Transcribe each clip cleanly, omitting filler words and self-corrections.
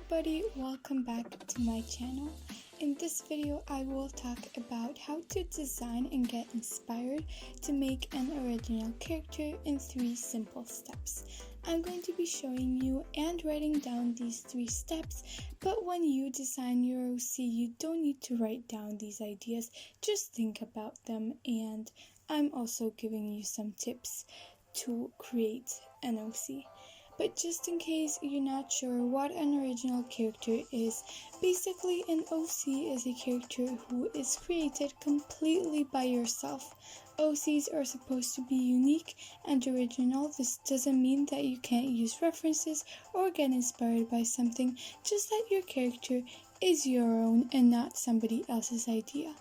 everybody, welcome back to my channel. In this video, I will talk about how to design and get inspired to make an original character in 3 simple steps. I'm going to be showing you and writing down these 3 steps, but when you design your OC, you don't need to write down these ideas, just think about them, and I'm also giving you some tips to create an OC. But just in case you're not sure what an original character is, basically an OC is a character who is created completely by yourself. OCs are supposed to be unique and original. This doesn't mean that you can't use references or get inspired by something, just that your character is your own and not somebody else's idea.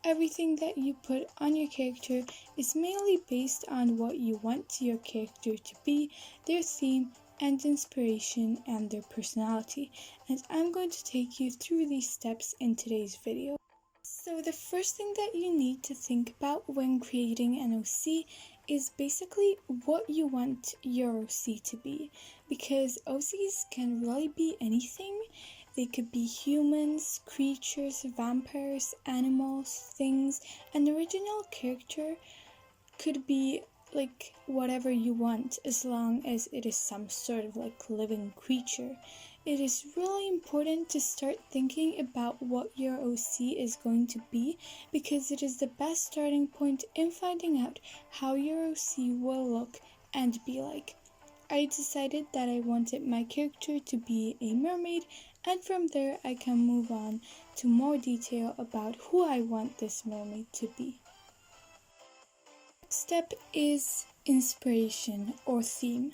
Everything that you put on your character is mainly based on what you want your character to be, their theme and inspiration, and their personality. And I'm going to take you through these steps in today's video. So the first thing that you need to think about when creating an OC is basically what you want your OC to be, because OCs can really be anything. They could be humans, creatures, vampires, animals, things. An original character could be like whatever you want, as long as it is some sort of like living creature. It is really important to start thinking about what your OC is going to be, because it is the best starting point in finding out how your OC will look and be like. I decided that I wanted my character to be a mermaid, and from there I can move on to more detail about who I want this mermaid to be. Next step is inspiration or theme.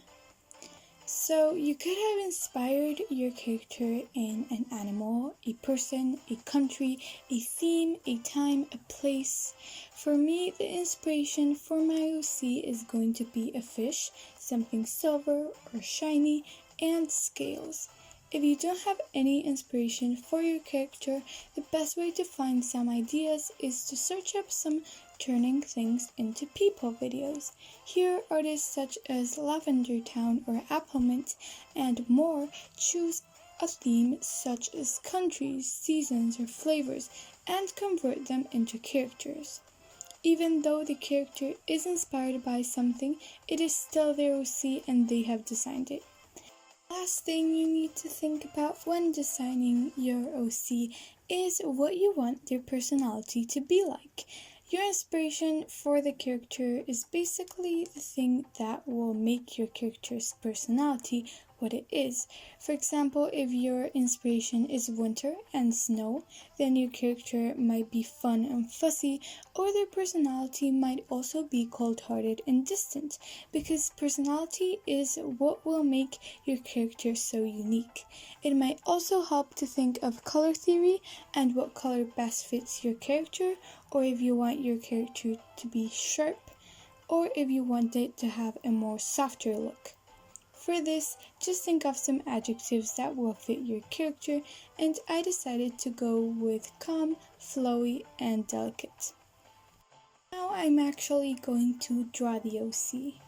So you could have inspired your character in an animal, a person, a country, a theme, a time, a place. For me, the inspiration for my OC is going to be a fish, something silver or shiny, and scales. If you don't have any inspiration for your character, the best way to find some ideas is to search up some turning things into people videos. Here, artists such as Lavender Town or Applemint and more choose a theme such as countries, seasons, or flavors and convert them into characters. Even though the character is inspired by something, it is still their OC and they have designed it. Last thing you need to think about when designing your OC is what you want their personality to be like. Your inspiration for the character is basically the thing that will make your character's personality what it is. For example, if your inspiration is winter and snow, then your character might be fun and fussy, or their personality might also be cold-hearted and distant, because personality is what will make your character so unique. It might also help to think of color theory and what color best fits your character, or if you want your character to be sharp, or if you want it to have a more softer look. For this, just think of some adjectives that will fit your character, and I decided to go with calm, flowy, and delicate. Now I'm actually going to draw the OC.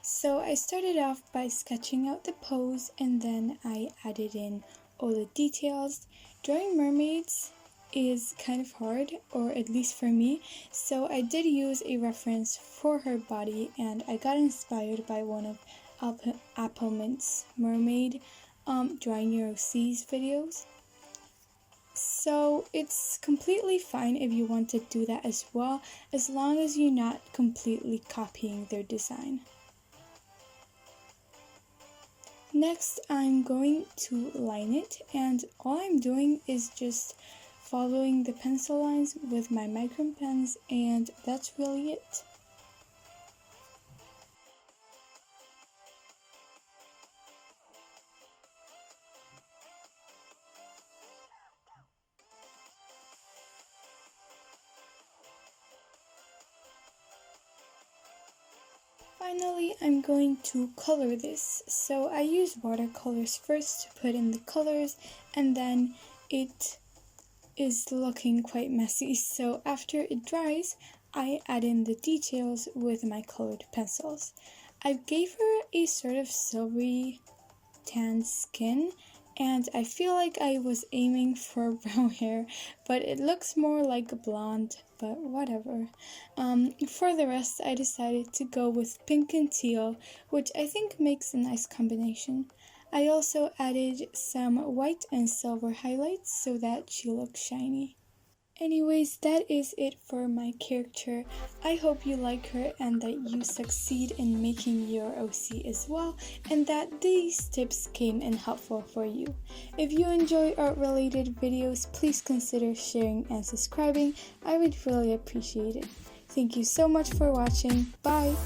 So I started off by sketching out the pose, and then I added in all the details. Drawing mermaids is kind of hard, or at least for me, so I did use a reference for her body, and I got inspired by one of Applemint's mermaid drawing your OC's videos. So it's completely fine if you want to do that as well, as long as you're not completely copying their design. Next, I'm going to line it, and all I'm doing is just following the pencil lines with my micron pens, and that's really it. Finally, I'm going to color this. So I use watercolors first to put in the colors, and then it is looking quite messy. So after it dries, I add in the details with my colored pencils. I gave her a sort of silvery tan skin, and I feel like I was aiming for brown hair, but it looks more like blonde, but whatever. For the rest, I decided to go with pink and teal, which I think makes a nice combination. I also added some white and silver highlights so that she looks shiny. Anyways, that is it for my character. I hope you like her and that you succeed in making your OC as well, and that these tips came in helpful for you. If you enjoy art related videos, please consider sharing and subscribing. I would really appreciate it. Thank you so much for watching. Bye!